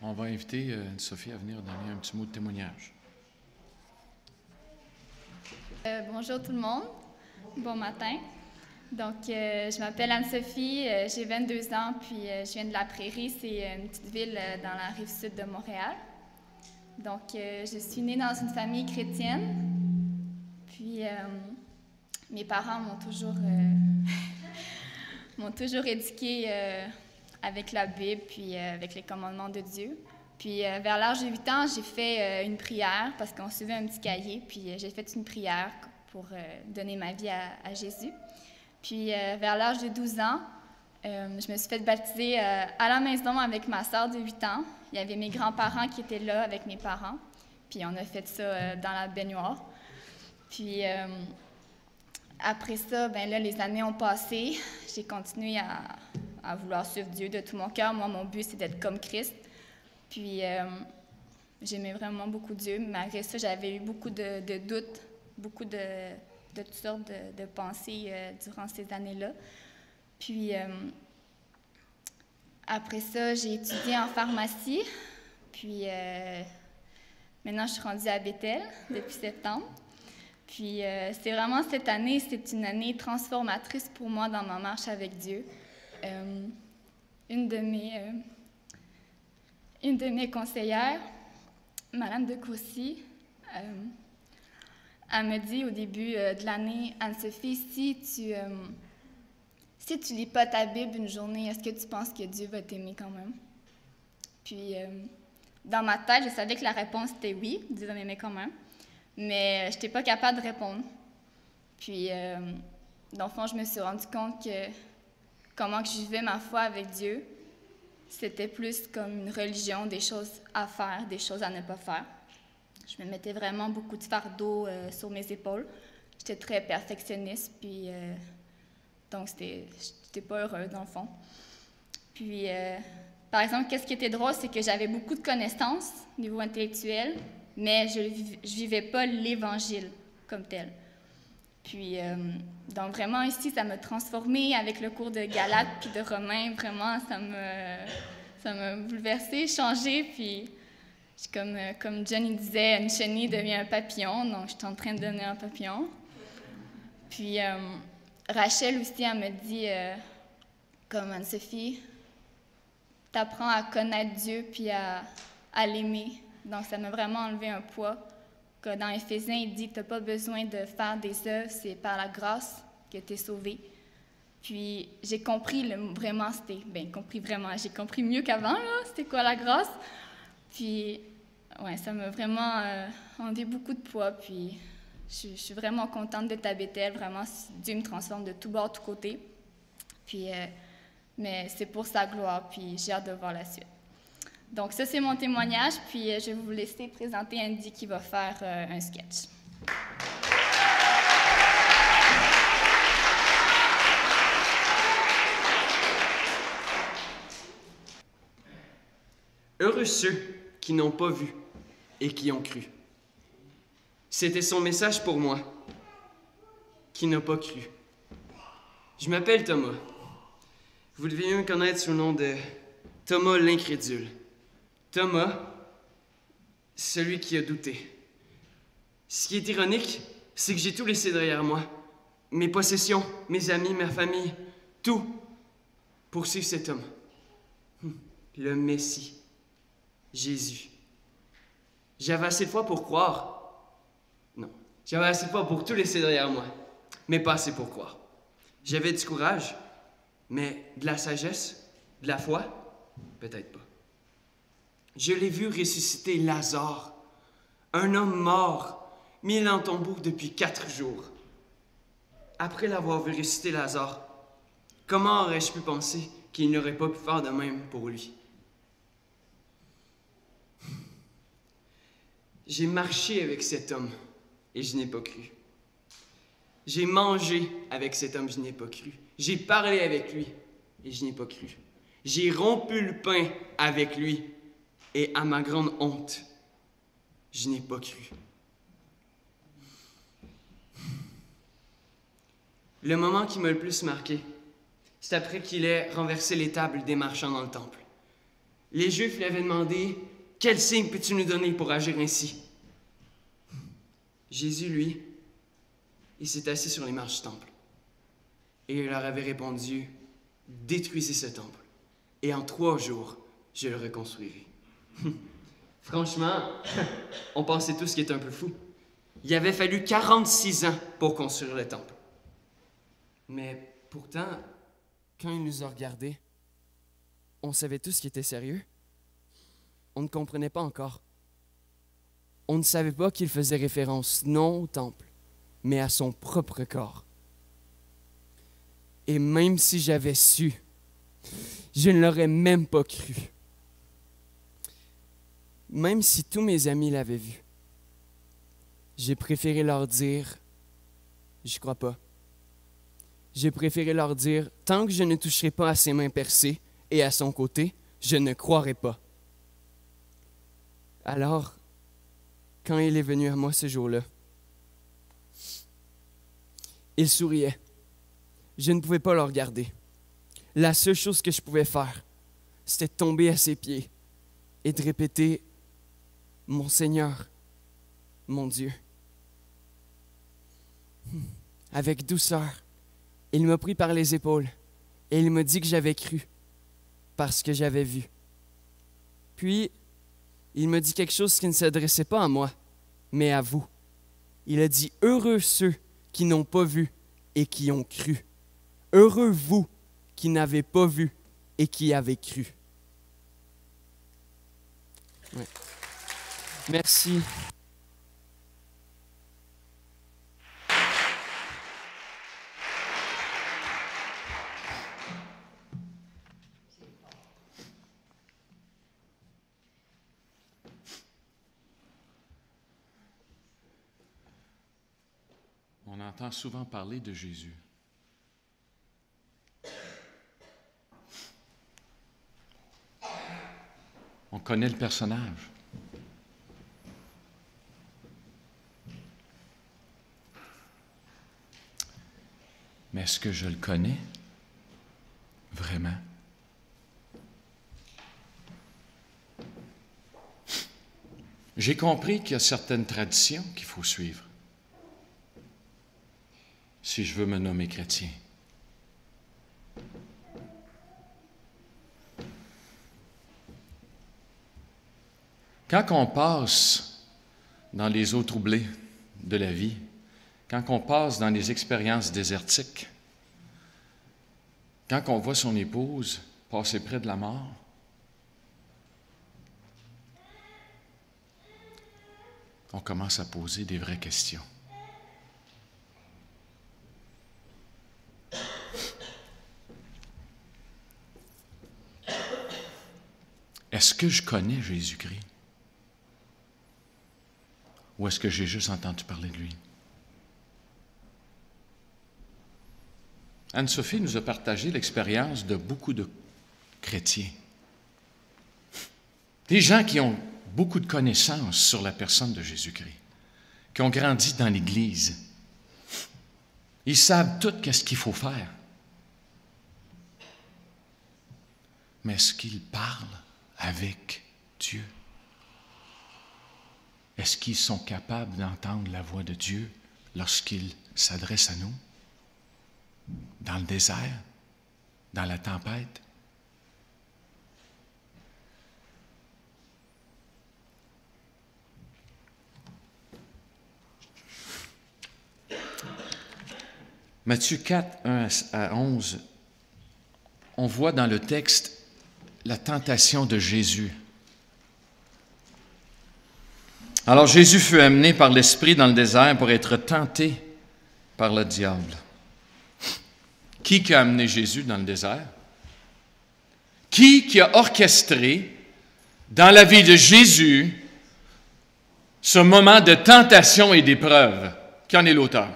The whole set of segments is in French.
on va inviter Anne-Sophie à venir donner un petit mot de témoignage. Bonjour tout le monde, bon matin. Donc, je m'appelle Anne-Sophie, j'ai 22 ans, puis je viens de la Prairie, c'est une petite ville dans la rive sud de Montréal. Donc, je suis née dans une famille chrétienne, puis mes parents m'ont toujours éduquée avec la Bible, puis avec les commandements de Dieu. Puis vers l'âge de 8 ans, j'ai fait une prière, parce qu'on suivait un petit cahier, puis j'ai fait une prière pour donner ma vie à Jésus. Puis vers l'âge de 12 ans, je me suis fait baptiser à la maison avec ma sœur de 8 ans. Il y avait mes grands-parents qui étaient là avec mes parents, puis on a fait ça dans la baignoire. Puis après ça, ben là, les années ont passé. J'ai continué à vouloir suivre Dieu de tout mon cœur. Moi, mon but, c'est d'être comme Christ. Puis j'aimais vraiment beaucoup Dieu. Malgré ça, j'avais eu beaucoup de doutes, beaucoup de toutes sortes de pensées durant ces années-là. Puis après ça, j'ai étudié en pharmacie. Puis maintenant, je suis rendue à Bethel depuis septembre. Puis c'est vraiment cette année, c'est une année transformatrice pour moi dans ma marche avec Dieu. Une de mes conseillères, Madame de Courcy, elle me dit au début de l'année, Anne-Sophie, si tu lis pas ta Bible une journée, est-ce que tu penses que Dieu va t'aimer quand même? Puis dans ma tête, je savais que la réponse était oui, Dieu va m'aimer quand même. Mais je n'étais pas capable de répondre. Puis, dans le fond, je me suis rendu compte que comment que je vivais ma foi avec Dieu, c'était plus comme une religion, des choses à faire, des choses à ne pas faire. Je me mettais vraiment beaucoup de fardeau sur mes épaules. J'étais très perfectionniste, puis donc j'étais pas heureuse, dans le fond. Puis, par exemple, qu'est-ce qui était drôle, c'est que j'avais beaucoup de connaissances au niveau intellectuel, mais je vivais pas l'Évangile comme tel. Puis, donc vraiment ici, ça m'a transformée avec le cours de Galates puis de Romains. Vraiment, ça m'a bouleversée, changée. Puis, comme Johnny disait, une chenille devient un papillon. Donc, je suis en train de devenir un papillon. Puis, Rachel aussi, elle me dit, comme Anne-Sophie, t'apprends à connaître Dieu puis à l'aimer. Donc, ça m'a vraiment enlevé un poids. Que dans Éphésiens, il dit que tu n'as pas besoin de faire des œuvres, c'est par la grâce que tu es sauvé. Puis, j'ai compris j'ai compris mieux qu'avant, là, c'était quoi la grâce. Puis, ouais, ça m'a vraiment enlevé beaucoup de poids. Puis, je suis vraiment contente d'être à Bethel. Vraiment, Dieu me transforme de tout bord, de tout côté. Puis, mais c'est pour sa gloire. Puis, j'ai hâte de voir la suite. Donc, ça, c'est mon témoignage, puis je vais vous laisser présenter Andy qui va faire un sketch. Heureux ceux qui n'ont pas vu et qui ont cru. C'était son message pour moi, qui n'a pas cru. Je m'appelle Thomas. Vous devez me connaître sous le nom de Thomas l'incrédule. Thomas, celui qui a douté. Ce qui est ironique, c'est que j'ai tout laissé derrière moi. Mes possessions, mes amis, ma famille, tout, pour suivre cet homme. Le Messie, Jésus. J'avais assez de foi pour croire. Non, j'avais assez de foi pour tout laisser derrière moi, mais pas assez pour croire. J'avais du courage, mais de la sagesse, de la foi, peut-être pas. Je l'ai vu ressusciter Lazare, un homme mort, mis dans le tombeau depuis 4 jours. Après l'avoir vu ressusciter Lazare, comment aurais-je pu penser qu'il n'aurait pas pu faire de même pour lui? J'ai marché avec cet homme et je n'ai pas cru. J'ai mangé avec cet homme, je n'ai pas cru. J'ai parlé avec lui et je n'ai pas cru. J'ai rompu le pain avec lui et à ma grande honte, je n'ai pas cru. Le moment qui m'a le plus marqué, c'est après qu'il ait renversé les tables des marchands dans le temple. Les Juifs lui avaient demandé « Quel signe peux-tu nous donner pour agir ainsi ?» Jésus, lui, il s'est assis sur les marches du temple. Et il leur avait répondu « Détruisez ce temple, et en 3 jours, je le reconstruirai. » Franchement, on pensait tous qu'il était un peu fou. Il avait fallu 46 ans pour construire le temple. Mais pourtant, quand il nous a regardés, on savait tous qu'il était sérieux. On ne comprenait pas encore. On ne savait pas qu'il faisait référence non au temple, mais à son propre corps. Et même si j'avais su, je ne l'aurais même pas cru. Même si tous mes amis l'avaient vu, j'ai préféré leur dire « Je crois pas ». J'ai préféré leur dire « Tant que je ne toucherai pas à ses mains percées et à son côté, je ne croirai pas. » Alors, quand il est venu à moi ce jour-là, il souriait. Je ne pouvais pas le regarder. La seule chose que je pouvais faire, c'était de tomber à ses pieds et de répéter « Mon Seigneur, mon Dieu. » Avec douceur, il m'a pris par les épaules et il m'a dit que j'avais cru parce que j'avais vu. Puis, il m'a dit quelque chose qui ne s'adressait pas à moi, mais à vous. Il a dit « Heureux ceux qui n'ont pas vu et qui ont cru. Heureux vous qui n'avez pas vu et qui avez cru. » Ouais. Merci. On entend souvent parler de Jésus. On connaît le personnage. Mais est-ce que je le connais vraiment? J'ai compris qu'il y a certaines traditions qu'il faut suivre si je veux me nommer chrétien. Quand on passe dans les eaux troublées de la vie, quand on passe dans les expériences désertiques, quand on voit son épouse passer près de la mort, on commence à poser des vraies questions. Est-ce que je connais Jésus-Christ? Ou est-ce que j'ai juste entendu parler de lui? Anne-Sophie nous a partagé l'expérience de beaucoup de chrétiens. Des gens qui ont beaucoup de connaissances sur la personne de Jésus-Christ, qui ont grandi dans l'Église. Ils savent tout qu'est-ce qu'il faut faire. Mais est-ce qu'ils parlent avec Dieu? Est-ce qu'ils sont capables d'entendre la voix de Dieu lorsqu'il s'adresse à nous? Dans le désert? Dans la tempête? Matthieu 4, 1 à 11, on voit dans le texte la tentation de Jésus. Alors Jésus fut amené par l'Esprit dans le désert pour être tenté par le diable. Qui a amené Jésus dans le désert? Qui a orchestré dans la vie de Jésus ce moment de tentation et d'épreuve? Qui en est l'auteur?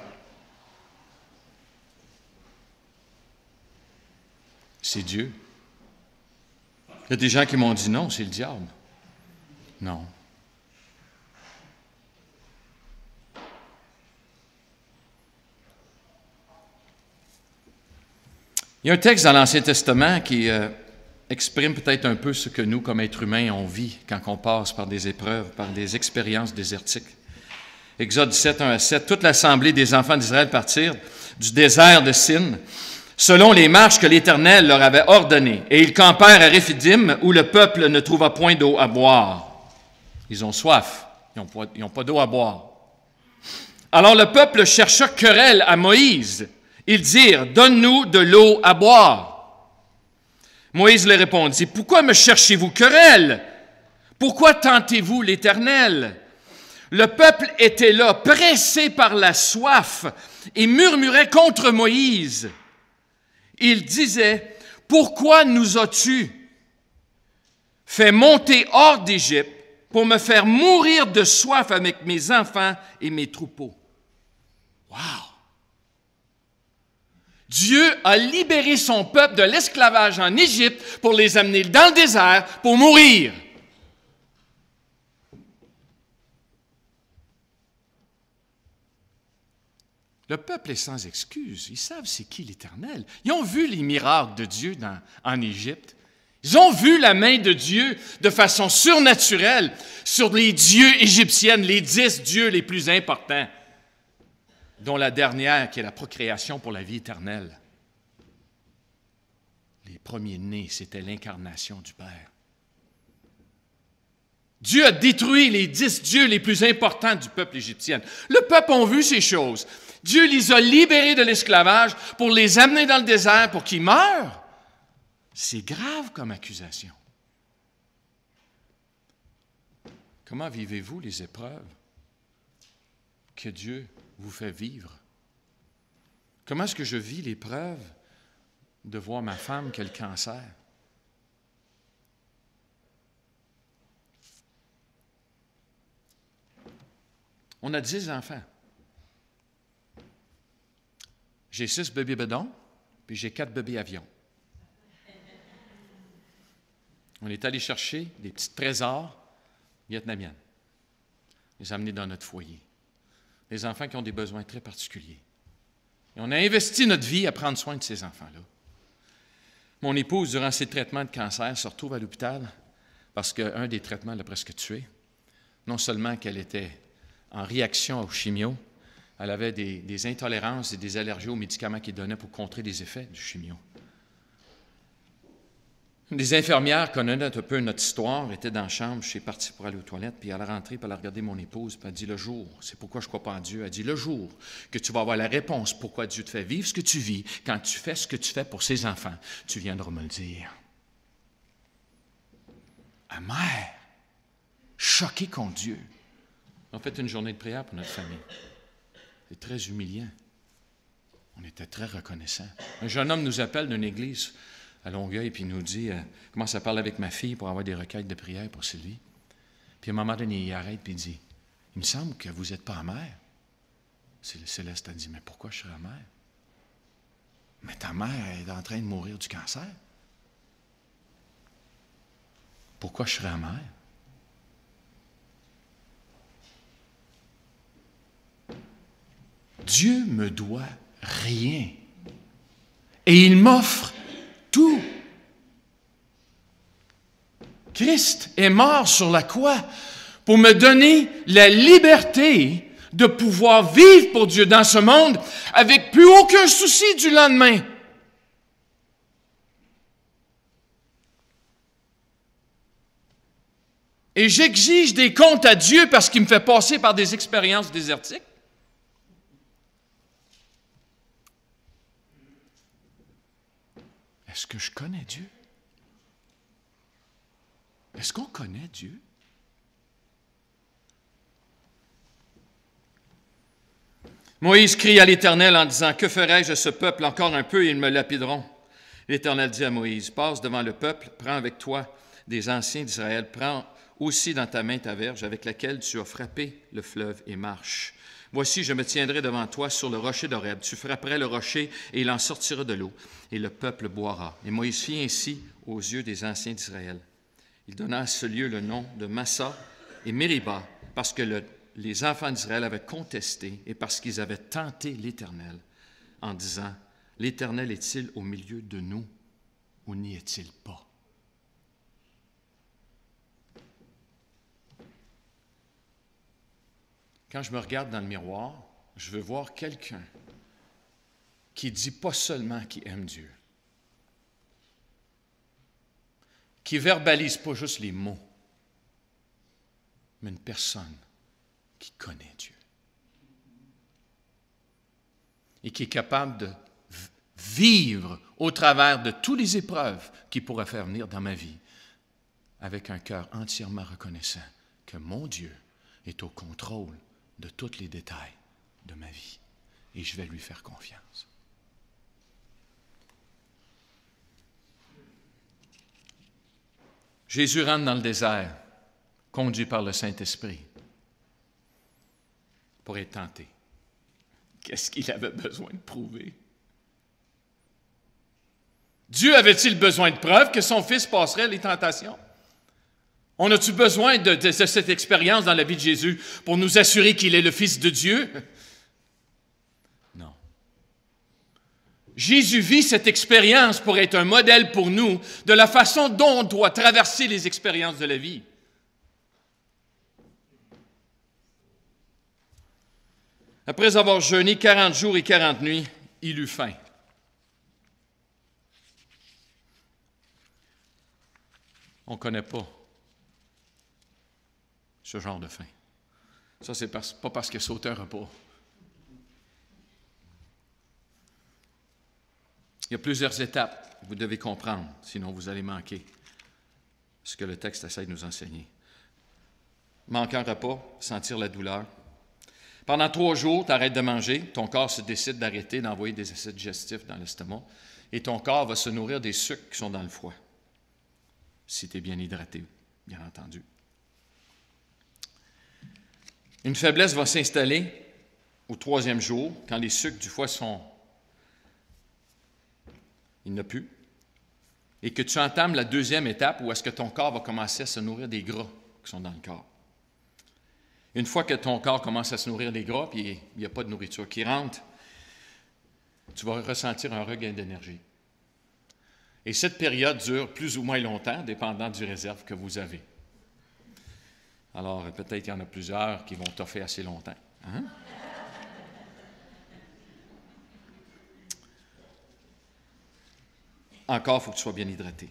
C'est Dieu. Il y a des gens qui m'ont dit non, c'est le diable. Non. Il y a un texte dans l'Ancien Testament qui exprime peut-être un peu ce que nous, comme êtres humains, on vit quand on passe par des épreuves, par des expériences désertiques. Exode 17, 1 à 7, toute l'assemblée des enfants d'Israël partirent du désert de Sin, selon les marches que l'Éternel leur avait ordonnées. Et ils campèrent à Réphidim, où le peuple ne trouva point d'eau à boire. Ils ont soif, ils n'ont pas d'eau à boire. Alors le peuple chercha querelle à Moïse. Ils dirent, « Donne-nous de l'eau à boire. » Moïse leur répondit, « Pourquoi me cherchez-vous querelle? Pourquoi tentez-vous l'Éternel? » Le peuple était là, pressé par la soif, et murmurait contre Moïse. Il disait, « Pourquoi nous as-tu fait monter hors d'Égypte pour me faire mourir de soif avec mes enfants et mes troupeaux? » Wow! Dieu a libéré son peuple de l'esclavage en Égypte pour les amener dans le désert pour mourir. Le peuple est sans excuse. Ils savent c'est qui l'Éternel. Ils ont vu les miracles de Dieu en Égypte. Ils ont vu la main de Dieu de façon surnaturelle sur les dieux égyptiens, les 10 dieux les plus importants, dont la dernière qui est la procréation pour la vie éternelle. Les premiers-nés, c'était l'incarnation du Père. Dieu a détruit les 10 dieux les plus importants du peuple égyptien. Le peuple a vu ces choses. Dieu les a libérés de l'esclavage pour les amener dans le désert pour qu'ils meurent. C'est grave comme accusation. Comment vivez-vous les épreuves que Dieu vous fait vivre? Comment est-ce que je vis l'épreuve de voir ma femme qui a le cancer? On a 10 enfants. J'ai 6 bébés bedons, puis j'ai 4 bébés avions. On est allé chercher des petits trésors vietnamiennes, les amener dans notre foyer. Des enfants qui ont des besoins très particuliers. Et on a investi notre vie à prendre soin de ces enfants-là. Mon épouse, durant ses traitements de cancer, se retrouve à l'hôpital parce qu'un des traitements l'a presque tuée. Non seulement qu'elle était en réaction aux chimio, elle avait des intolérances et des allergies aux médicaments qu'ils donnaient pour contrer les effets du chimio. Une des infirmières connaissait un peu notre histoire, était dans la chambre, je suis parti pour aller aux toilettes, puis elle est rentrée, puis elle a regardé mon épouse, puis elle a dit, le jour, c'est pourquoi je ne crois pas en Dieu, elle a dit, le jour que tu vas avoir la réponse pourquoi Dieu te fait vivre ce que tu vis, quand tu fais ce que tu fais pour ses enfants, tu viendras me le dire. Amère, choquée contre Dieu. On a fait une journée de prière pour notre famille. C'est très humiliant. On était très reconnaissants. Un jeune homme nous appelle d'une église à Longueuil, puis il nous dit, commence à parler avec ma fille pour avoir des requêtes de prière pour Sylvie. Puis à un moment donné, il arrête, puis il dit, il me semble que vous n'êtes pas amère. Céleste a dit, mais pourquoi je serais amère? Mais ta mère est en train de mourir du cancer. Pourquoi je serais amère? Dieu me doit rien. Et il m'offre tout. Christ est mort sur la croix pour me donner la liberté de pouvoir vivre pour Dieu dans ce monde avec plus aucun souci du lendemain. Et j'exige des comptes à Dieu parce qu'il me fait passer par des expériences désertiques. Est-ce que je connais Dieu? Est-ce qu'on connaît Dieu? Moïse crie à l'Éternel en disant, « Que ferai-je à ce peuple encore un peu et ils me lapideront? » L'Éternel dit à Moïse, « Passe devant le peuple, prends avec toi des anciens d'Israël, prends aussi dans ta main ta verge avec laquelle tu as frappé le fleuve et marche. Voici, je me tiendrai devant toi sur le rocher d'Horeb. Tu frapperais le rocher et il en sortira de l'eau, et le peuple boira. » Et Moïse fit ainsi aux yeux des anciens d'Israël. Il donna à ce lieu le nom de Massa et Mériba, parce que les enfants d'Israël avaient contesté et parce qu'ils avaient tenté l'Éternel en disant, « L'Éternel est-il au milieu de nous ou n'y est-il pas? » Quand je me regarde dans le miroir, je veux voir quelqu'un qui dit pas seulement qu'il aime Dieu, qui verbalise pas juste les mots, mais une personne qui connaît Dieu et qui est capable de vivre au travers de toutes les épreuves qui pourraient faire venir dans ma vie avec un cœur entièrement reconnaissant que mon Dieu est au contrôle de tous les détails de ma vie et je vais lui faire confiance. Jésus rentre dans le désert, conduit par le Saint-Esprit, pour être tenté. Qu'est-ce qu'il avait besoin de prouver? Dieu avait-il besoin de preuves que son Fils passerait les tentations? On a-tu besoin de cette expérience dans la vie de Jésus pour nous assurer qu'il est le Fils de Dieu? Non. Jésus vit cette expérience pour être un modèle pour nous de la façon dont on doit traverser les expériences de la vie. Après avoir jeûné 40 jours et 40 nuits, il eut faim. On ne connaît pas ce genre de faim. Ça, c'est pas parce qu'il a sauté un repas. Il y a plusieurs étapes que vous devez comprendre, sinon vous allez manquer ce que le texte essaie de nous enseigner. Manquer un repas, sentir la douleur. Pendant 3 jours, tu arrêtes de manger, ton corps se décide d'arrêter d'envoyer des acides digestifs dans l'estomac et ton corps va se nourrir des sucres qui sont dans le foie, si tu es bien hydraté, bien entendu. Une faiblesse va s'installer au 3e jour, quand les sucres du foie sont... Il n'y en a plus. Et que tu entames la 2e étape où est-ce que ton corps va commencer à se nourrir des gras qui sont dans le corps. Une fois que ton corps commence à se nourrir des gras, puis il n'y a pas de nourriture qui rentre, tu vas ressentir un regain d'énergie. Et cette période dure plus ou moins longtemps, dépendant du réserve que vous avez. Alors, peut-être qu'il y en a plusieurs qui vont toffer assez longtemps. Hein? Encore, il faut que tu sois bien hydraté.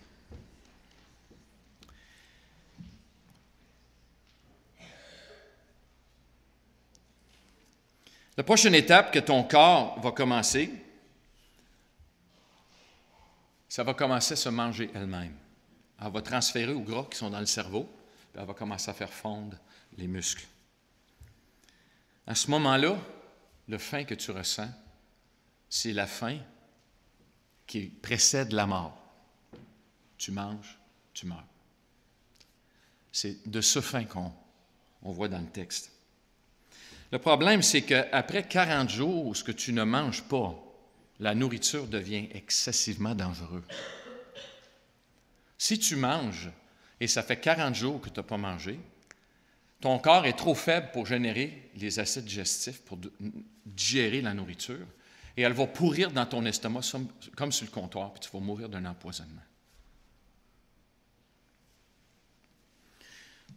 La prochaine étape que ton corps va commencer, ça va commencer à se manger elle-même. Elle va transférer aux gras qui sont dans le cerveau, puis elle va commencer à faire fondre les muscles. À ce moment-là, le faim que tu ressens, c'est la faim qui précède la mort. Tu manges, tu meurs. C'est de ce faim qu'on voit dans le texte. Le problème, c'est qu'après 40 jours, ce que tu ne manges pas, la nourriture devient excessivement dangereuse. Si tu manges, et ça fait 40 jours que tu n'as pas mangé, ton corps est trop faible pour générer les acides digestifs, pour digérer la nourriture, et elle va pourrir dans ton estomac comme sur le comptoir, puis tu vas mourir d'un empoisonnement.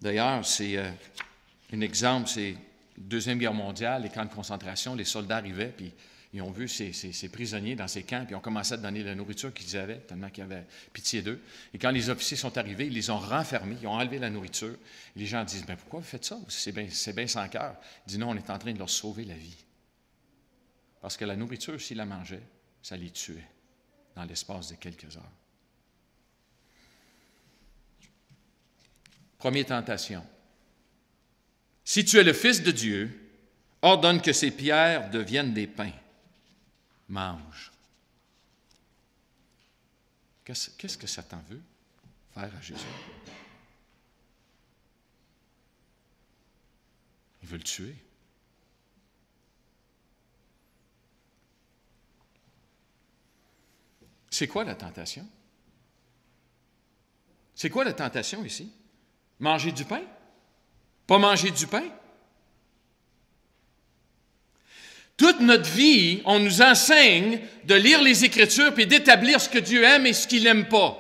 D'ailleurs, c'est un exemple, c'est la Deuxième Guerre mondiale, les camps de concentration, les soldats arrivaient, puis ils ont vu ces prisonniers dans ces camps, puis ils ont commencé à donner la nourriture qu'ils avaient, tellement qu'ils avaient pitié d'eux. Et quand les officiers sont arrivés, ils les ont renfermés, ils ont enlevé la nourriture. Et les gens disent, « Mais pourquoi vous faites ça? C'est bien sans cœur. » Il dit, « Non, on est en train de leur sauver la vie. » Parce que la nourriture, s'ils la mangeaient, ça les tuait dans l'espace de quelques heures. Première tentation. Si tu es le Fils de Dieu, ordonne que ces pierres deviennent des pains. Mange. Qu'est-ce que Satan veut faire à Jésus? Il veut le tuer. C'est quoi la tentation? C'est quoi la tentation ici? Manger du pain? Pas manger du pain? Toute notre vie, on nous enseigne de lire les Écritures puis d'établir ce que Dieu aime et ce qu'il n'aime pas.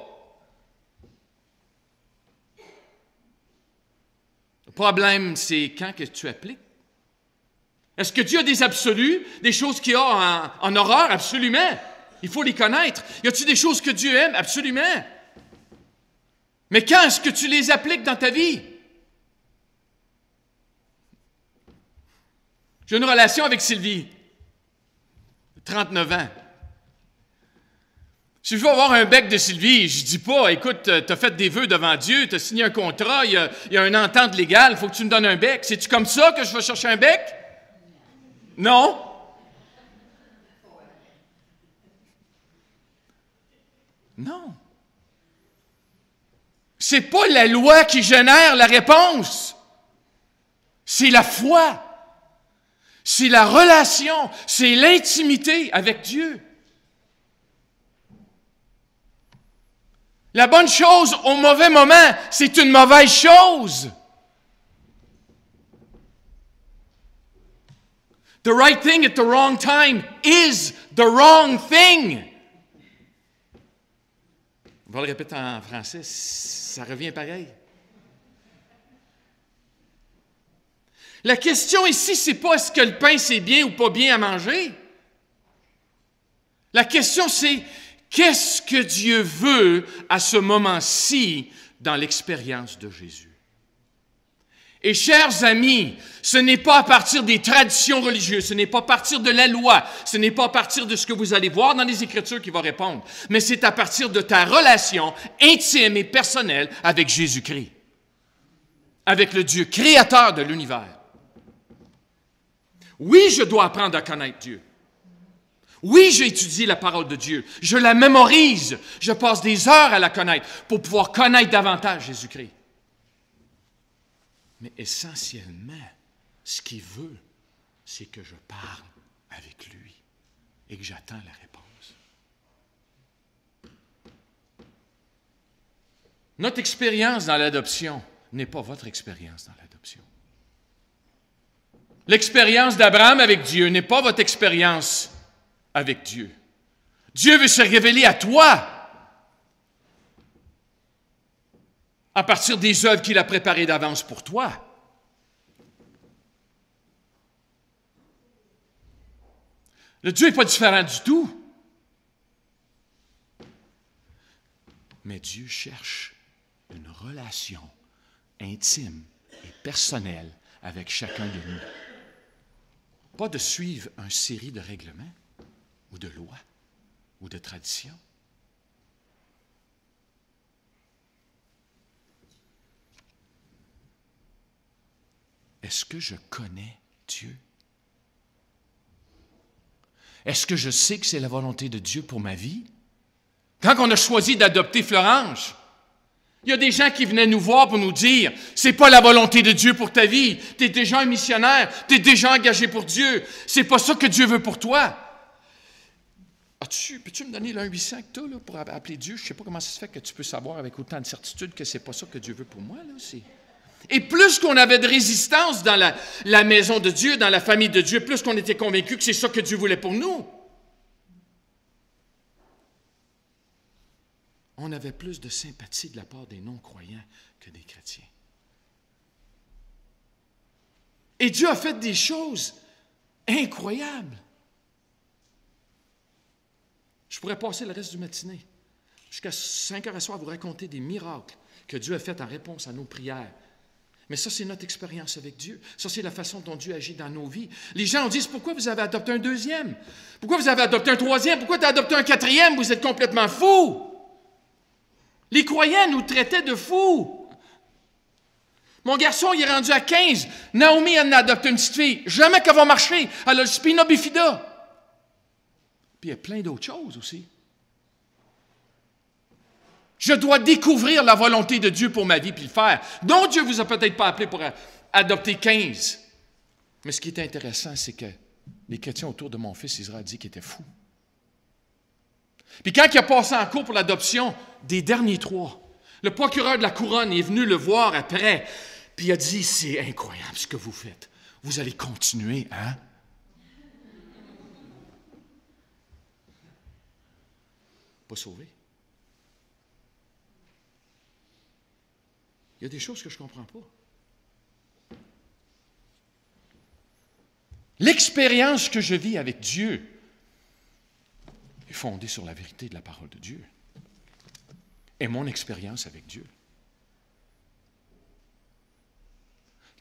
Le problème, c'est quand que tu appliques Est-ce que Dieu a des absolus, des choses qu'il a en horreur? Absolument. Il faut les connaître. Y a-t-il des choses que Dieu aime? Absolument. Mais quand est-ce que tu les appliques dans ta vie? J'ai une relation avec Sylvie, 39 ans. Si je veux avoir un bec de Sylvie, je dis pas, écoute, tu as fait des vœux devant Dieu, tu as signé un contrat, il y a une entente légale, il faut que tu me donnes un bec. C'est-tu comme ça que je vais chercher un bec? Non. Non. C'est pas la loi qui génère la réponse. C'est la foi. C'est la relation. C'est l'intimité avec Dieu. La bonne chose au mauvais moment, c'est une mauvaise chose. The right thing at the wrong time is the wrong thing. On va le répéter en français, ça revient pareil. La question ici, c'est pas est-ce que le pain c'est bien ou pas bien à manger. La question c'est qu'est-ce que Dieu veut à ce moment-ci dans l'expérience de Jésus? Et chers amis, ce n'est pas à partir des traditions religieuses, ce n'est pas à partir de la loi, ce n'est pas à partir de ce que vous allez voir dans les Écritures qui va répondre, mais c'est à partir de ta relation intime et personnelle avec Jésus-Christ, avec le Dieu créateur de l'univers. Oui, je dois apprendre à connaître Dieu. Oui, j'ai étudié la parole de Dieu. Je la mémorise. Je passe des heures à la connaître pour pouvoir connaître davantage Jésus-Christ. Mais essentiellement, ce qu'il veut, c'est que je parle avec lui et que j'attends la réponse. Notre expérience dans l'adoption n'est pas votre expérience dans l'adoption. L'expérience d'Abraham avec Dieu n'est pas votre expérience avec Dieu. Dieu veut se révéler à toi à partir des œuvres qu'il a préparées d'avance pour toi. Le Dieu n'est pas différent du tout. Mais Dieu cherche une relation intime et personnelle avec chacun de nous. Pas de suivre une série de règlements ou de lois ou de traditions. Est-ce que je connais Dieu? Est-ce que je sais que c'est la volonté de Dieu pour ma vie? Quand on a choisi d'adopter Florange, il y a des gens qui venaient nous voir pour nous dire « C'est pas la volonté de Dieu pour ta vie. Tu es déjà un missionnaire. Tu es déjà engagé pour Dieu. C'est pas ça que Dieu veut pour toi. » Peux-tu me donner l'1-800 que tu as là, pour appeler Dieu? Je ne sais pas comment ça se fait que tu peux savoir avec autant de certitude que c'est pas ça que Dieu veut pour moi. Là, Et plus qu'on avait de résistance dans la maison de Dieu, dans la famille de Dieu, plus qu'on était convaincus que c'est ça que Dieu voulait pour nous. On avait plus de sympathie de la part des non-croyants que des chrétiens. Et Dieu a fait des choses incroyables. Je pourrais passer le reste du matinée, jusqu'à 5 heures à soir, à vous raconter des miracles que Dieu a fait en réponse à nos prières. Mais ça, c'est notre expérience avec Dieu. Ça, c'est la façon dont Dieu agit dans nos vies. Les gens disent, pourquoi vous avez adopté un deuxième? Pourquoi vous avez adopté un troisième? Pourquoi tu as adopté un quatrième? Vous êtes complètement fous. Les croyants nous traitaient de fous. Mon garçon, il est rendu à 15. Naomi en a adopté une petite fille. Jamais qu'elle va marcher. Elle a le spina bifida. Puis il y a plein d'autres choses aussi. Je dois découvrir la volonté de Dieu pour ma vie puis le faire. Donc, Dieu ne vous a peut-être pas appelé pour adopter 15. Mais ce qui est intéressant, c'est que les chrétiens autour de mon fils Israël disent qu'il était fou. Puis quand il a passé en cours pour l'adoption des derniers 3, le procureur de la couronne est venu le voir après, puis il a dit, c'est incroyable ce que vous faites. Vous allez continuer, hein? Pas sauvé. Il y a des choses que je ne comprends pas. l'expérience que je vis avec Dieu est fondée sur la vérité de la parole de Dieu. Et mon expérience avec Dieu.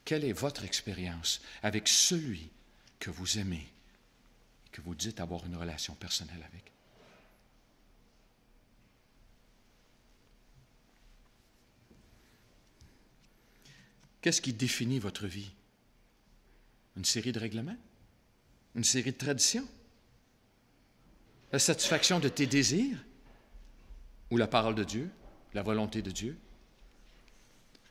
Quelle est votre expérience avec celui que vous aimez, que vous dites avoir une relation personnelle avec? Qu'est-ce qui définit votre vie? Une série de règlements? Une série de traditions? La satisfaction de tes désirs? Ou la parole de Dieu? La volonté de Dieu?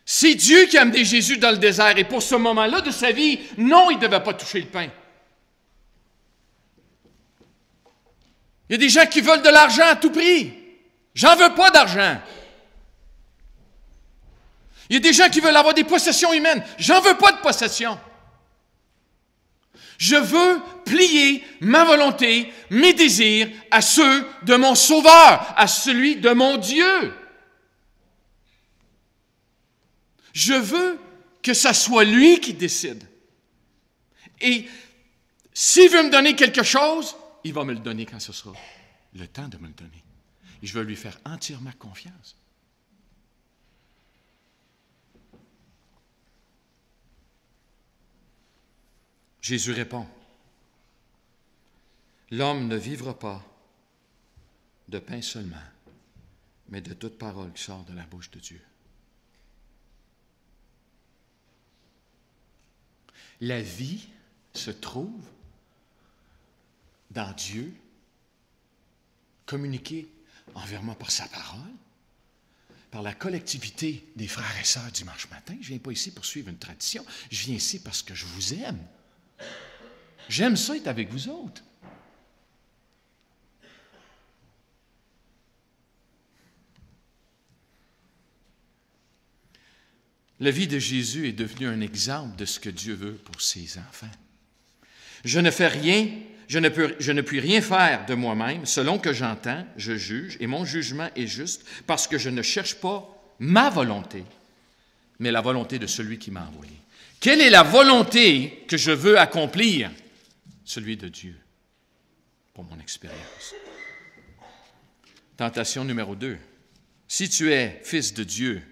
C'est Dieu qui a amené Jésus dans le désert et pour ce moment-là de sa vie, non, il ne devait pas toucher le pain. Il y a des gens qui veulent de l'argent à tout prix. J'en veux pas d'argent. Il y a des gens qui veulent avoir des possessions humaines. J'en veux pas de possessions. Je veux plier ma volonté, mes désirs à ceux de mon Sauveur, à celui de mon Dieu. Je veux que ce soit lui qui décide. Et s'il veut me donner quelque chose, il va me le donner quand ce sera le temps de me le donner. Et je veux lui faire entièrement confiance. Jésus répond, « L'homme ne vivra pas de pain seulement, mais de toute parole qui sort de la bouche de Dieu. » La vie se trouve dans Dieu, communiquée envers moi par sa parole, par la collectivité des frères et sœurs dimanche matin. Je ne viens pas ici pour suivre une tradition, je viens ici parce que je vous aime. J'aime ça être avec vous autres. La vie de Jésus est devenue un exemple de ce que Dieu veut pour ses enfants. Je ne puis rien faire de moi-même. Selon que j'entends, je juge, et mon jugement est juste, parce que je ne cherche pas ma volonté, mais la volonté de celui qui m'a envoyé. Quelle est la volonté que je veux accomplir? Celui de Dieu, pour mon expérience. Tentation numéro 2. Si tu es fils de Dieu,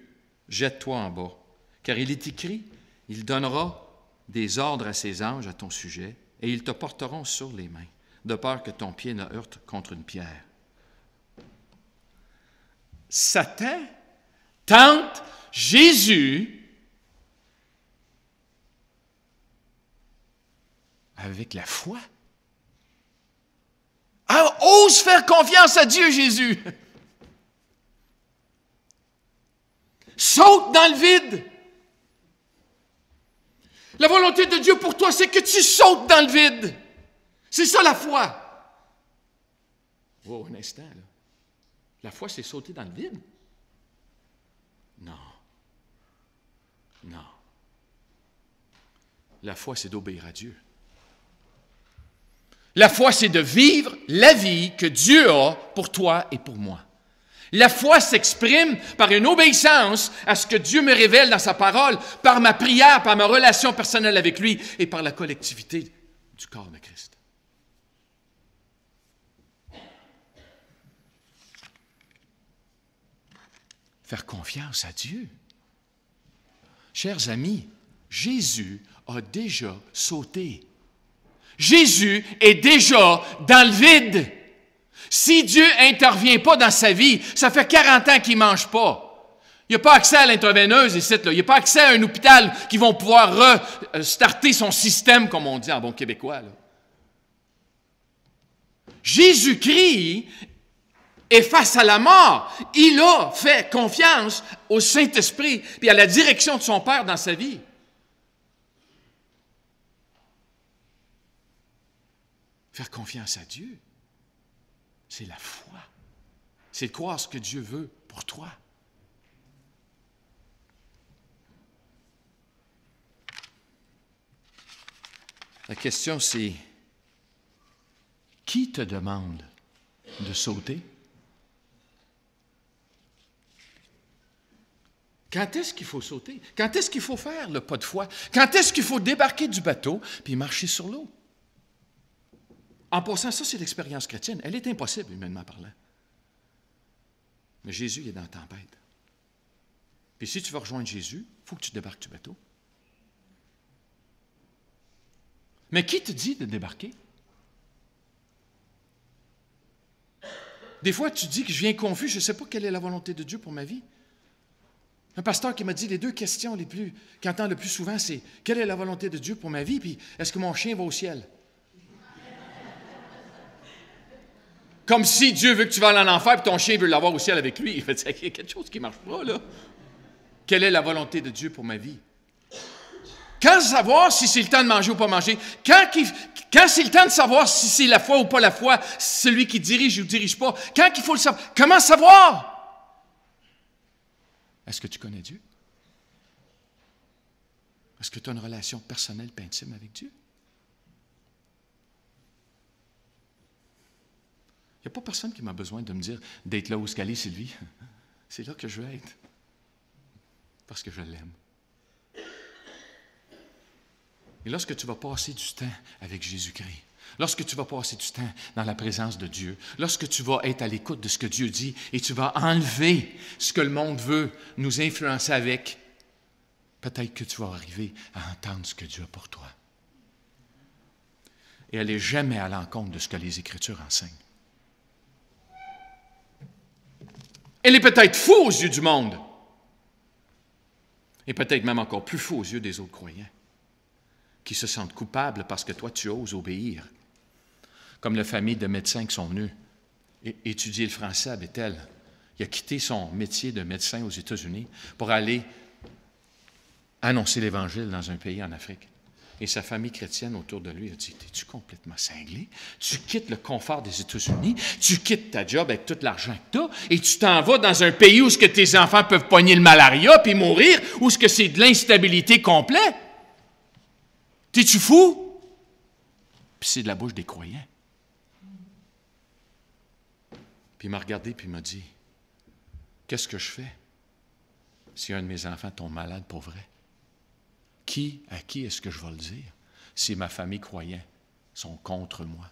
jette-toi en bas, car il est écrit, il donnera des ordres à ses anges à ton sujet, et ils te porteront sur les mains, de peur que ton pied ne heurte contre une pierre. Satan tente Jésus avec la foi. Ah, ose faire confiance à Dieu, Jésus. Saute dans le vide. La volonté de Dieu pour toi, c'est que tu sautes dans le vide. C'est ça la foi. Oh, un instant, là. La foi, c'est sauter dans le vide? Non. Non. La foi, c'est d'obéir à Dieu. La foi, c'est de vivre la vie que Dieu a pour toi et pour moi. La foi s'exprime par une obéissance à ce que Dieu me révèle dans sa parole, par ma prière, par ma relation personnelle avec lui et par la collectivité du corps de Christ. Faire confiance à Dieu. Chers amis, Jésus a déjà sauté. Jésus est déjà dans le vide. Si Dieu n'intervient pas dans sa vie, ça fait 40 ans qu'il ne mange pas. Il n'a pas accès à l'intraveineuse ici, là. Il n'a pas accès à un hôpital qui vont pouvoir restarter son système, comme on dit en bon québécois, là. Jésus-Christ est face à la mort. Il a fait confiance au Saint-Esprit et à la direction de son Père dans sa vie. Faire confiance à Dieu, c'est la foi. C'est de croire ce que Dieu veut pour toi. La question, c'est qui te demande de sauter? Quand est-ce qu'il faut sauter? Quand est-ce qu'il faut faire le pas de foi? Quand est-ce qu'il faut débarquer du bateau puis marcher sur l'eau? En passant, ça, c'est l'expérience chrétienne. Elle est impossible, humainement parlant. Mais Jésus, il est dans la tempête. Puis si tu veux rejoindre Jésus, il faut que tu débarques du bateau. Mais qui te dit de débarquer? Des fois, tu dis que je viens confus, je ne sais pas quelle est la volonté de Dieu pour ma vie. Un pasteur qui m'a dit les deux questions qu'il entend le plus souvent, c'est « Quelle est la volonté de Dieu pour ma vie? » Puis « Est-ce que mon chien va au ciel? » Comme si Dieu veut que tu vas aller en enfer, puis ton chien veut l'avoir au ciel avec lui. Il fait, il y a quelque chose qui ne marche pas, là. Quelle est la volonté de Dieu pour ma vie? Quand savoir si c'est le temps de manger ou pas manger? Quand c'est le temps de savoir si c'est la foi ou pas la foi, celui qui dirige ou ne dirige pas? Quand il faut le savoir? Comment savoir? Est-ce que tu connais Dieu? Est-ce que tu as une relation personnelle et intime avec Dieu? Il n'y a pas personne qui m'a besoin de me dire d'être là où est-ce qu'elle est, Sylvie. C'est là que je veux être. Parce que je l'aime. Et lorsque tu vas passer du temps avec Jésus-Christ, lorsque tu vas passer du temps dans la présence de Dieu, lorsque tu vas être à l'écoute de ce que Dieu dit et tu vas enlever ce que le monde veut nous influencer avec, peut-être que tu vas arriver à entendre ce que Dieu a pour toi. Et elle n'est jamais à l'encontre de ce que les Écritures enseignent. Elle est peut-être fou aux yeux du monde, et peut-être même encore plus fou aux yeux des autres croyants, qui se sentent coupables parce que toi, tu oses obéir. Comme la famille de médecins qui sont venus étudier le français à Bethel. Il a quitté son métier de médecin aux États-Unis pour aller annoncer l'Évangile dans un pays en Afrique. Et sa famille chrétienne autour de lui a dit, « Es-tu complètement cinglé? Tu quittes le confort des États-Unis, tu quittes ta job avec tout l'argent que tu as, et tu t'en vas dans un pays où ce que tes enfants peuvent pogner le malaria puis mourir, où ce que c'est de l'instabilité complète. T'es-tu fou? » Puis c'est de la bouche des croyants. Puis il m'a regardé puis il m'a dit, « Qu'est-ce que je fais si un de mes enfants tombe malade pour vrai? À qui est-ce que je vais le dire si ma famille croyante sont contre moi? »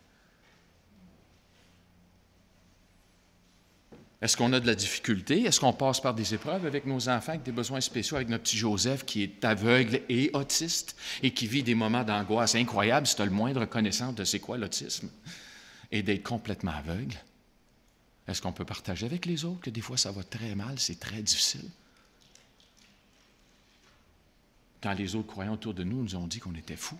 Est-ce qu'on a de la difficulté? Est-ce qu'on passe par des épreuves avec nos enfants, avec des besoins spéciaux, avec notre petit Joseph qui est aveugle et autiste et qui vit des moments d'angoisse incroyables si tu as le moindre connaissance de c'est quoi l'autisme et d'être complètement aveugle? Est-ce qu'on peut partager avec les autres que des fois ça va très mal, c'est très difficile? Quand les autres croyants autour de nous nous ont dit qu'on était fous.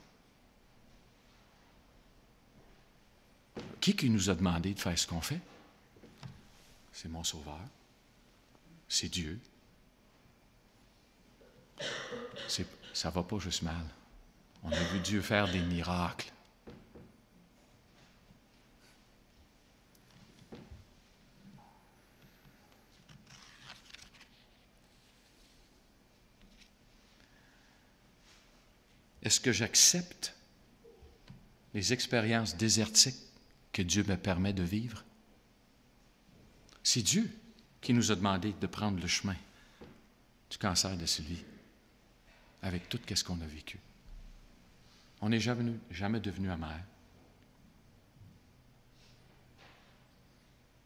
Qui nous a demandé de faire ce qu'on fait? C'est mon Sauveur. C'est Dieu. Ça ne va pas juste mal. On a vu Dieu faire des miracles. Est-ce que j'accepte les expériences désertiques que Dieu me permet de vivre? C'est Dieu qui nous a demandé de prendre le chemin du cancer de Sylvie avec tout ce qu'on a vécu. On n'est jamais devenu amer.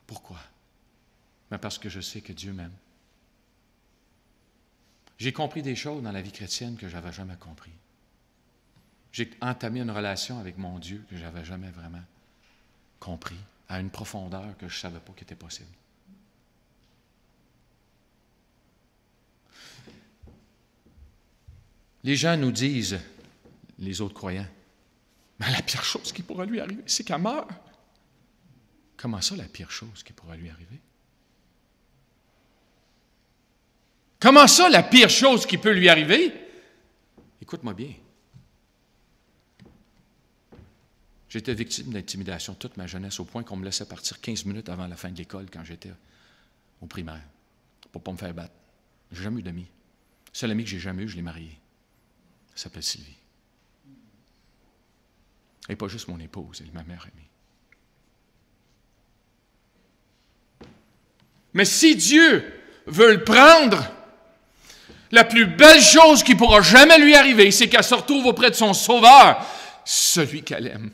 Pourquoi? Mais parce que je sais que Dieu m'aime. J'ai compris des choses dans la vie chrétienne que je n'avais jamais compris. J'ai entamé une relation avec mon Dieu que je n'avais jamais vraiment compris, à une profondeur que je ne savais pas qu'il était possible. Les gens nous disent, les autres croyants, mais la pire chose qui pourra lui arriver, c'est qu'elle meure. Comment ça, la pire chose qui pourra lui arriver? Comment ça, la pire chose qui peut lui arriver? Écoute-moi bien. J'étais victime d'intimidation toute ma jeunesse, au point qu'on me laissait partir 15 minutes avant la fin de l'école quand j'étais au primaire, pour ne pas me faire battre. Je n'ai jamais eu d'amis. Le seul ami que j'ai jamais eu, je l'ai marié. Elle s'appelle Sylvie. Elle n'est pas juste mon épouse, elle est ma meilleure amie. Mais si Dieu veut le prendre, la plus belle chose qui pourra jamais lui arriver, c'est qu'elle se retrouve auprès de son Sauveur, celui qu'elle aime.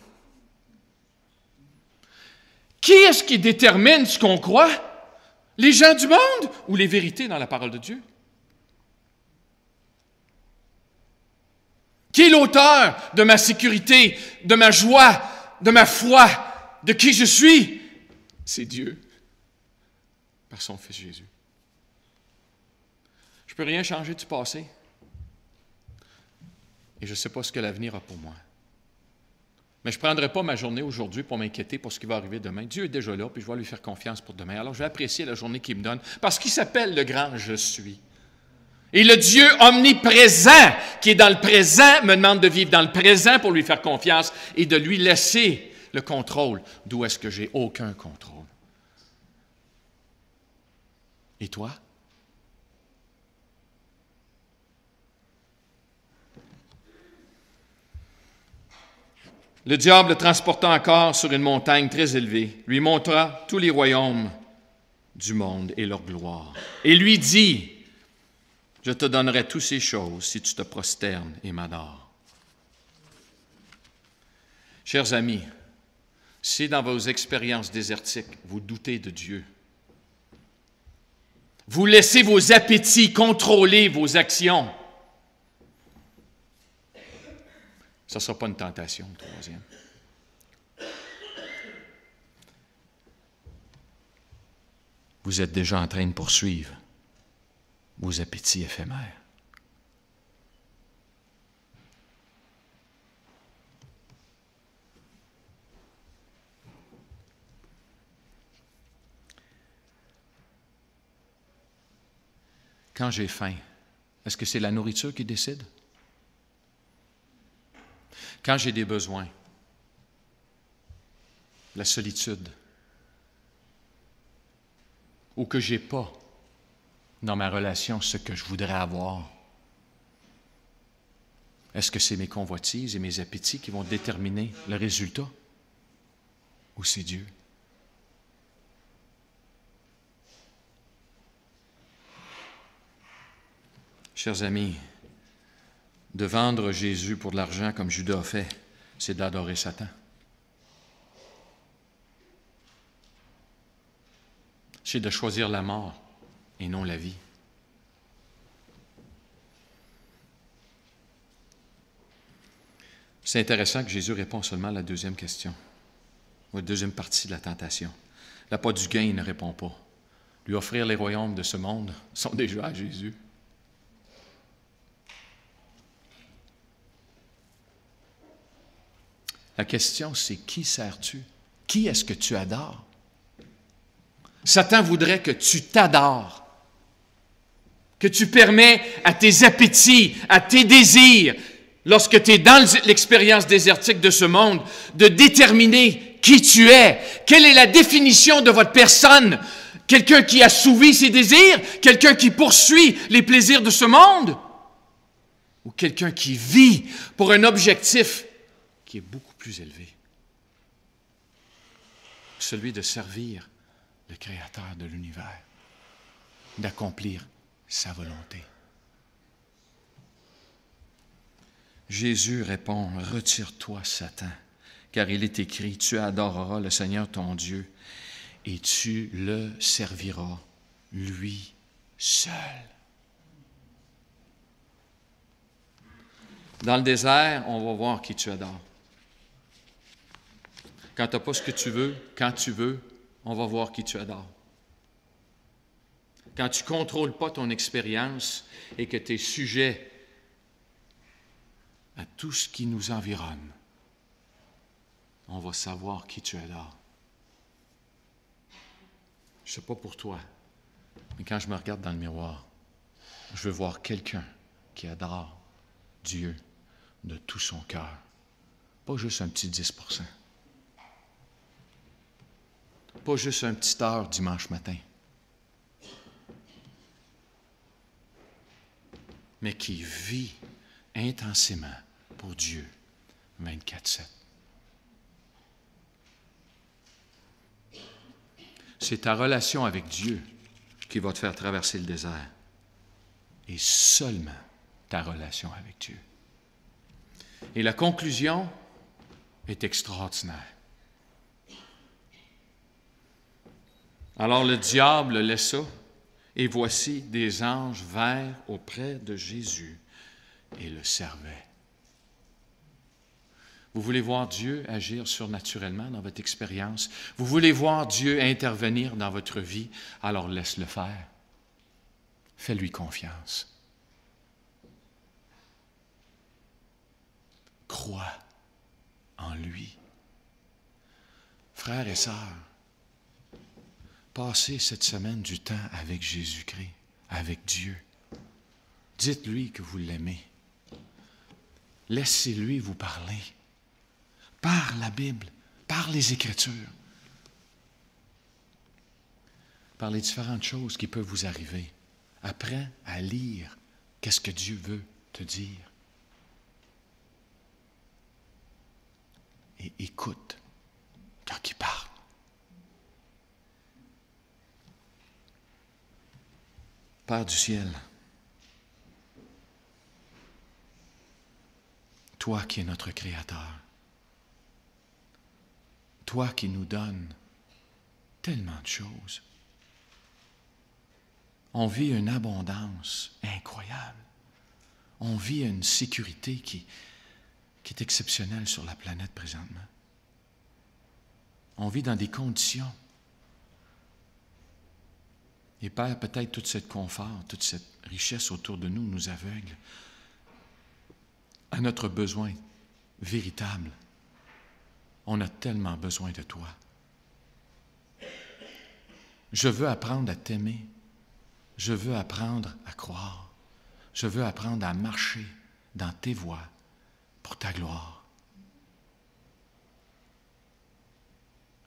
Qui est-ce qui détermine ce qu'on croit? Les gens du monde ou les vérités dans la parole de Dieu? Qui est l'auteur de ma sécurité, de ma joie, de ma foi, de qui je suis? C'est Dieu, par son Fils Jésus. Je ne peux rien changer du passé. Et je ne sais pas ce que l'avenir a pour moi. Mais je ne prendrai pas ma journée aujourd'hui pour m'inquiéter pour ce qui va arriver demain. Dieu est déjà là, puis je vais lui faire confiance pour demain. Alors je vais apprécier la journée qu'il me donne, parce qu'il s'appelle le grand « Je suis ». Et le Dieu omniprésent, qui est dans le présent, me demande de vivre dans le présent pour lui faire confiance et de lui laisser le contrôle, d'où est-ce que j'ai aucun contrôle. Et toi? Le diable le transporta encore sur une montagne très élevée, lui montra tous les royaumes du monde et leur gloire, et lui dit: je te donnerai toutes ces choses si tu te prosternes et m'adores. Chers amis, si dans vos expériences désertiques, vous doutez de Dieu, vous laissez vos appétits contrôler vos actions, ça ne sera pas une tentation, le troisième. Vous êtes déjà en train de poursuivre vos appétits éphémères. Quand j'ai faim, est-ce que c'est la nourriture qui décide? Quand j'ai des besoins, la solitude, ou que je n'ai pas dans ma relation ce que je voudrais avoir, est-ce que c'est mes convoitises et mes appétits qui vont déterminer le résultat? Ou c'est Dieu? Chers amis, de vendre Jésus pour de l'argent comme Judas a fait, c'est d'adorer Satan. C'est de choisir la mort et non la vie. C'est intéressant que Jésus répond seulement à la deuxième question, ou à la deuxième partie de la tentation. L'appât du gain, il ne répond pas. Lui offrir les royaumes de ce monde sont déjà à Jésus. La question, c'est qui sers-tu? Qui est-ce que tu adores? Satan voudrait que tu t'adores, que tu permets à tes appétits, à tes désirs, lorsque tu es dans l'expérience désertique de ce monde, de déterminer qui tu es. Quelle est la définition de votre personne? Quelqu'un qui assouvit ses désirs? Quelqu'un qui poursuit les plaisirs de ce monde? Ou quelqu'un qui vit pour un objectif qui est beaucoup plus élevé? Celui de servir le Créateur de l'univers, d'accomplir sa volonté. Jésus répond: retire-toi, Satan, car il est écrit, tu adoreras le Seigneur ton Dieu et tu le serviras, lui seul. Dans le désert, on va voir qui tu adores. Quand tu n'as pas ce que tu veux, quand tu veux, on va voir qui tu adores. Quand tu ne contrôles pas ton expérience et que tu es sujet à tout ce qui nous environne, on va savoir qui tu adores. Je ne sais pas pour toi, mais quand je me regarde dans le miroir, je veux voir quelqu'un qui adore Dieu de tout son cœur, pas juste un petit 10%. Pas juste un petit heure dimanche matin, mais qui vit intensément pour Dieu 24/7. C'est ta relation avec Dieu qui va te faire traverser le désert, et seulement ta relation avec Dieu. Et la conclusion est extraordinaire. Alors le diable le laissa, et voici des anges vinrent auprès de Jésus et le servaient. Vous voulez voir Dieu agir surnaturellement dans votre expérience? Vous voulez voir Dieu intervenir dans votre vie? Alors laisse-le faire. Fais-lui confiance. Crois en lui. Frères et sœurs, passez cette semaine du temps avec Jésus-Christ, avec Dieu. Dites-lui que vous l'aimez. Laissez-lui vous parler. Par la Bible, par les Écritures, par les différentes choses qui peuvent vous arriver. Apprends à lire qu'est-ce que Dieu veut te dire. Et écoute quand il parle. Père du ciel, toi qui es notre Créateur, toi qui nous donnes tellement de choses, on vit une abondance incroyable. On vit une sécurité qui est exceptionnelle sur la planète présentement. On vit dans des conditions. Et Père, peut-être tout ce confort, toute cette richesse autour de nous nous aveugle à notre besoin véritable. On a tellement besoin de toi. Je veux apprendre à t'aimer. Je veux apprendre à croire. Je veux apprendre à marcher dans tes voies pour ta gloire.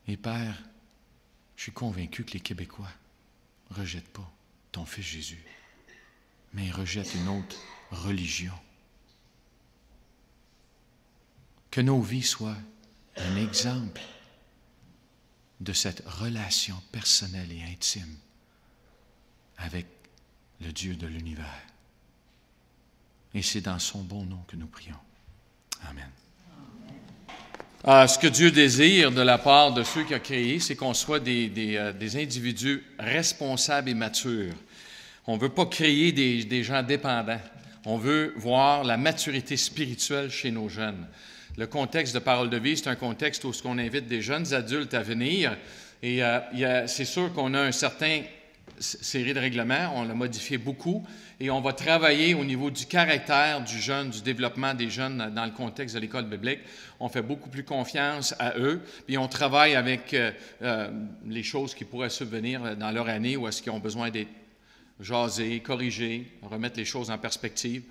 Et Père, je suis convaincu que les Québécois ne rejettent pas ton Fils Jésus, mais ils rejettent une autre religion. Que nos vies soient un exemple de cette relation personnelle et intime avec le Dieu de l'univers. Et c'est dans son bon nom que nous prions. Amen. Ce que Dieu désire de la part de ceux qu'il a créés, c'est qu'on soit des individus responsables et matures. On ne veut pas créer des gens dépendants. On veut voir la maturité spirituelle chez nos jeunes. Le contexte de Parole de vie, c'est un contexte où on invite des jeunes adultes à venir. Et c'est sûr qu'on a une certaine série de règlements, on l'a modifié beaucoup, et on va travailler au niveau du caractère du jeune, du développement des jeunes dans le contexte de l'école biblique. On fait beaucoup plus confiance à eux, puis on travaille avec les choses qui pourraient subvenir dans leur année, où est-ce qu'ils ont besoin d'être jasés, corrigés, remettre les choses en perspective.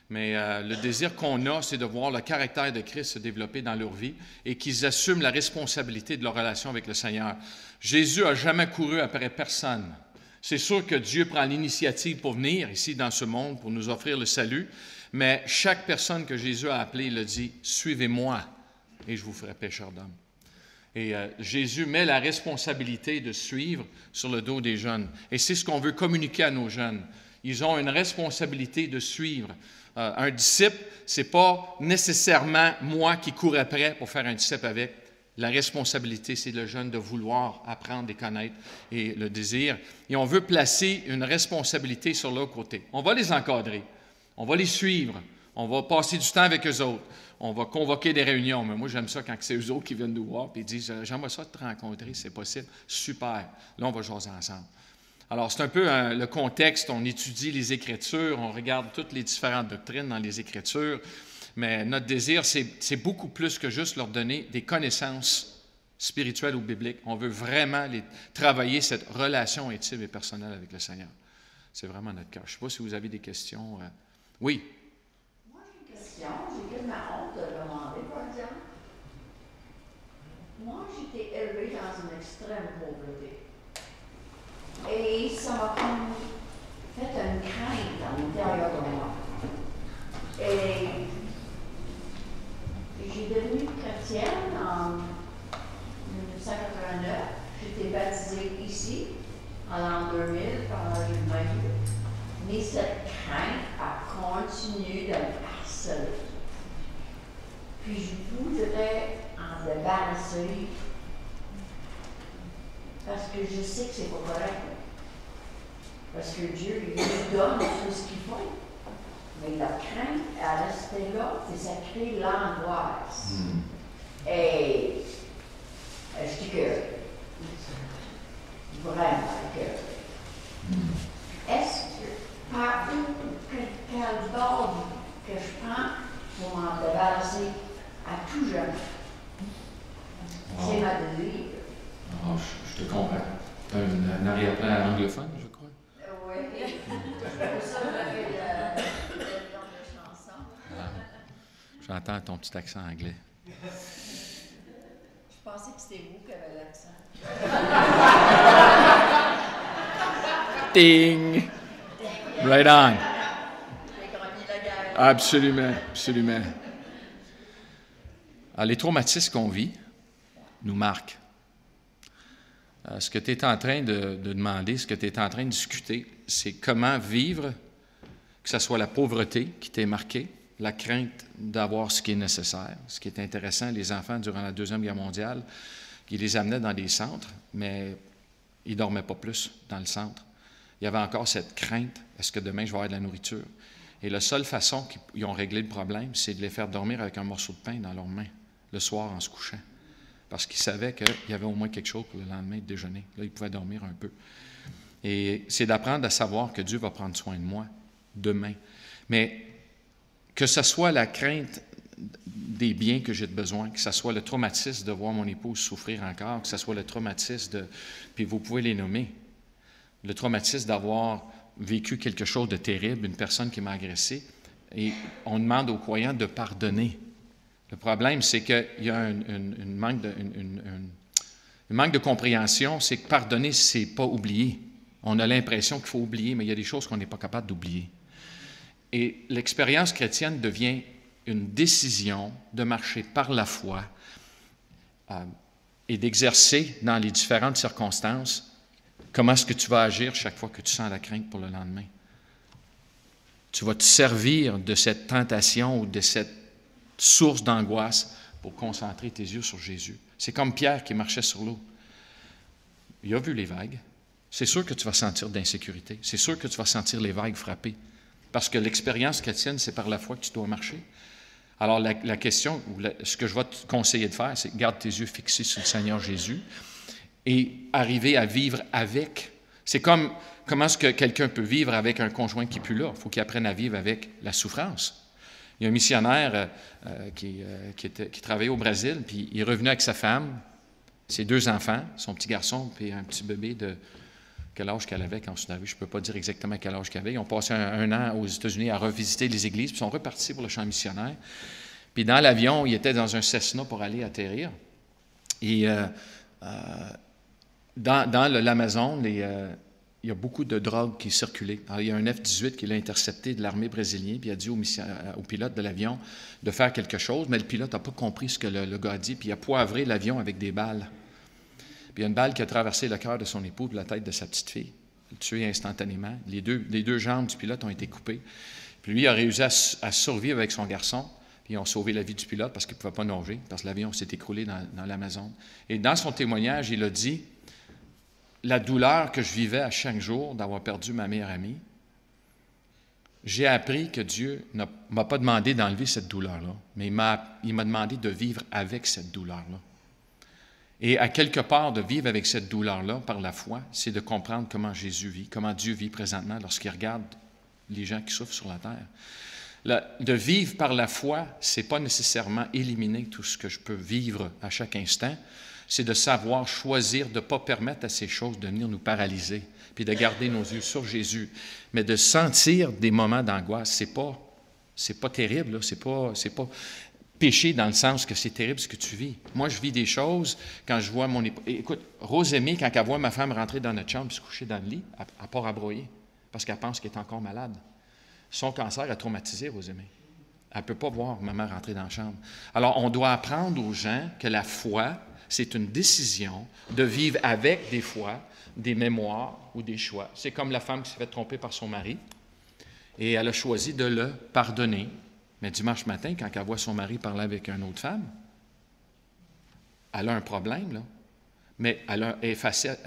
Mais le désir qu'on a, c'est de voir le caractère de Christ se développer dans leur vie et qu'ils assument la responsabilité de leur relation avec le Seigneur. Jésus n'a jamais couru après personne. C'est sûr que Dieu prend l'initiative pour venir ici dans ce monde, pour nous offrir le salut, mais chaque personne que Jésus a appelée, il a dit « Suivez-moi et je vous ferai pécheur d'hommes ». Et Jésus met la responsabilité de suivre sur le dos des jeunes. Et c'est ce qu'on veut communiquer à nos jeunes. Ils ont une responsabilité de suivre. Un disciple, ce n'est pas nécessairement moi qui cours après pour faire un disciple avec. La responsabilité, c'est le jeune de vouloir apprendre et connaître et le désir. Et on veut placer une responsabilité sur l'autre côté. On va les encadrer, on va les suivre, on va passer du temps avec eux autres, on va convoquer des réunions. Mais moi, j'aime ça quand c'est eux autres qui viennent nous voir et ils disent « J'aimerais ça te rencontrer, c'est possible. » Super. Là, on va jaser ensemble. Alors, c'est un peu le contexte. On étudie les Écritures, on regarde toutes les différentes doctrines dans les Écritures. Mais notre désir, c'est beaucoup plus que juste leur donner des connaissances spirituelles ou bibliques. On veut vraiment travailler cette relation intime et personnelle avec le Seigneur. C'est vraiment notre cœur. Je ne sais pas si vous avez des questions. Oui? Moi, j'ai une question. J'ai quasiment honte de demander, par exemple. Moi, j'ai été élevée dans une extrême pauvreté. Et ça m'a comme fait une crainte à l'intérieur de moi. Et j'ai devenu chrétienne en 1989. J'ai été baptisée ici en l'an 2000 par la Jeune Marie. Mais cette crainte a continué de me harceler. Puis je voudrais en débarrasser parce que je sais que c'est pas correct. Parce que Dieu, il nous donne tout ce qu'il faut. Mais la crainte, elle restait là, et ça crée l'angoisse. Et je dis que vraiment que est-ce que par quel bord que je prends pour m'en débarrasser à tout jamais? C'est ma devise. Oh, je te comprends. Tu as un arrière-plan anglophone, je crois. Oui. Pour ça, j'avais le nom de chanson. J'entends ton petit accent anglais. Je pensais que c'était vous qui avez l'accent. Ding! Right on. J'ai gagné la guerre. Absolument, absolument. Alors, les traumatismes qu'on vit nous marquent. Ce que tu es en train de demander, ce que tu es en train de discuter, c'est comment vivre, que ce soit la pauvreté qui t'est marquée, la crainte d'avoir ce qui est nécessaire. Ce qui est intéressant, les enfants, durant la Deuxième Guerre mondiale, ils les amenaient dans des centres, mais ils ne dormaient pas plus dans le centre. Il y avait encore cette crainte, est-ce que demain je vais avoir de la nourriture? Et la seule façon qu'ils ont réglé le problème, c'est de les faire dormir avec un morceau de pain dans leurs mains, le soir en se couchant. Parce qu'ils savaient qu'il y avait au moins quelque chose pour le lendemain de déjeuner. Là, ils pouvaient dormir un peu. Et c'est d'apprendre à savoir que Dieu va prendre soin de moi demain. Mais que ce soit la crainte des biens que j'ai besoin, que ce soit le traumatisme de voir mon épouse souffrir encore, que ce soit le traumatisme de... Puis vous pouvez les nommer. Le traumatisme d'avoir vécu quelque chose de terrible, une personne qui m'a agressé. Et on demande aux croyants de pardonner. Le problème, c'est qu'il y a un manque de compréhension, c'est que pardonner, c'est pas oublier. On a l'impression qu'il faut oublier, mais il y a des choses qu'on n'est pas capable d'oublier. Et l'expérience chrétienne devient une décision de marcher par la foi et d'exercer dans les différentes circonstances comment est-ce que tu vas agir chaque fois que tu sens la crainte pour le lendemain. Tu vas te servir de cette tentation ou de cette source d'angoisse pour concentrer tes yeux sur Jésus. C'est comme Pierre qui marchait sur l'eau. Il a vu les vagues. C'est sûr que tu vas sentir d'insécurité. C'est sûr que tu vas sentir les vagues frapper. Parce que l'expérience chrétienne, c'est par la foi que tu dois marcher. Alors, la question, ce que je vais te conseiller de faire, c'est garde tes yeux fixés sur le Seigneur Jésus et arriver à vivre avec. C'est comme, comment est-ce que quelqu'un peut vivre avec un conjoint qui n'est plus là? Il faut qu'il apprenne à vivre avec la souffrance. Il y a un missionnaire qui travaillait au Brésil, puis il est revenu avec sa femme, ses 2 enfants, son petit garçon, puis un petit bébé de quel âge qu'elle avait quand on s'est arrivé. Je ne peux pas dire exactement quel âge qu'elle avait. Ils ont passé un an aux États-Unis à revisiter les églises, puis ils sont repartis pour le champ missionnaire. Puis dans l'avion, il était dans un Cessna pour aller atterrir. Et dans l'Amazon, il y a beaucoup de drogue qui circulait. Alors, il y a un F-18 qui l'a intercepté de l'armée brésilienne, puis il a dit au pilote de l'avion de faire quelque chose, mais le pilote n'a pas compris ce que le gars a dit, puis il a poivré l'avion avec des balles. Puis il y a une balle qui a traversé le cœur de son époux et la tête de sa petite fille. Il l'a tué instantanément. Les deux jambes du pilote ont été coupées. Puis lui, il a réussi à survivre avec son garçon, puis ils ont sauvé la vie du pilote parce qu'il ne pouvait pas nager, parce que l'avion s'est écroulé dans l'Amazon. Et dans son témoignage, il a dit... La douleur que je vivais à chaque jour d'avoir perdu ma meilleure amie, j'ai appris que Dieu ne m'a pas demandé d'enlever cette douleur-là, mais il m'a demandé de vivre avec cette douleur-là. Et à quelque part, de vivre avec cette douleur-là par la foi, c'est de comprendre comment Jésus vit, comment Dieu vit présentement lorsqu'il regarde les gens qui souffrent sur la terre. De vivre par la foi, ce n'est pas nécessairement éliminer tout ce que je peux vivre à chaque instant, c'est de savoir choisir de ne pas permettre à ces choses de venir nous paralyser, puis de garder nos yeux sur Jésus. Mais de sentir des moments d'angoisse, c'est pas terrible, c'est pas péché dans le sens que c'est terrible ce que tu vis. Moi, je vis des choses quand je vois mon épouse. Écoute, Rosémie, quand elle voit ma femme rentrer dans notre chambre et se coucher dans le lit, elle part à broyer parce qu'elle pense qu'elle est encore malade. Son cancer a traumatisé Rosémie. Elle ne peut pas voir maman rentrer dans la chambre. Alors, on doit apprendre aux gens que la foi, c'est une décision de vivre avec, des fois, des mémoires ou des choix. C'est comme la femme qui s'est fait tromper par son mari et elle a choisi de le pardonner. Mais dimanche matin, quand elle voit son mari parler avec une autre femme, elle a un problème, là. mais elle a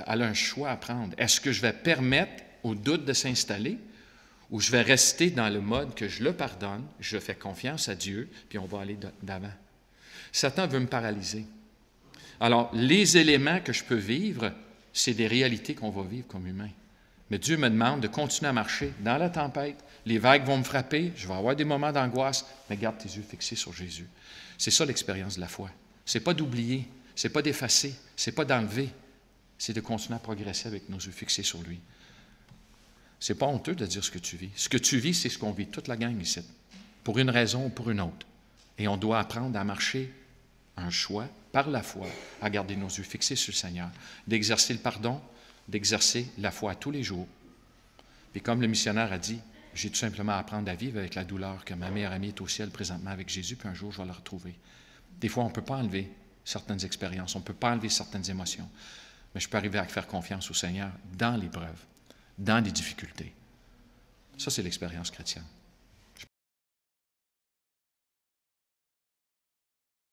un choix à prendre. Est-ce que je vais permettre au doute de s'installer ou je vais rester dans le mode que je le pardonne, je fais confiance à Dieu, puis on va aller d'avant. Satan veut me paralyser. Alors, les éléments que je peux vivre, c'est des réalités qu'on va vivre comme humains. Mais Dieu me demande de continuer à marcher dans la tempête. Les vagues vont me frapper, je vais avoir des moments d'angoisse, mais garde tes yeux fixés sur Jésus. C'est ça l'expérience de la foi. Ce n'est pas d'oublier, ce n'est pas d'effacer, ce n'est pas d'enlever, c'est de continuer à progresser avec nos yeux fixés sur lui. Ce n'est pas honteux de dire ce que tu vis. Ce que tu vis, c'est ce qu'on vit toute la gang ici, pour une raison ou pour une autre. Et on doit apprendre à marcher un choix, par la foi, à garder nos yeux fixés sur le Seigneur, d'exercer le pardon, d'exercer la foi tous les jours. Puis comme le missionnaire a dit, j'ai tout simplement à apprendre à vivre avec la douleur que ma meilleure amie est au ciel présentement avec Jésus, puis un jour je vais la retrouver. Des fois, on ne peut pas enlever certaines expériences, on ne peut pas enlever certaines émotions, mais je peux arriver à faire confiance au Seigneur dans l'épreuve, dans les difficultés. Ça, c'est l'expérience chrétienne.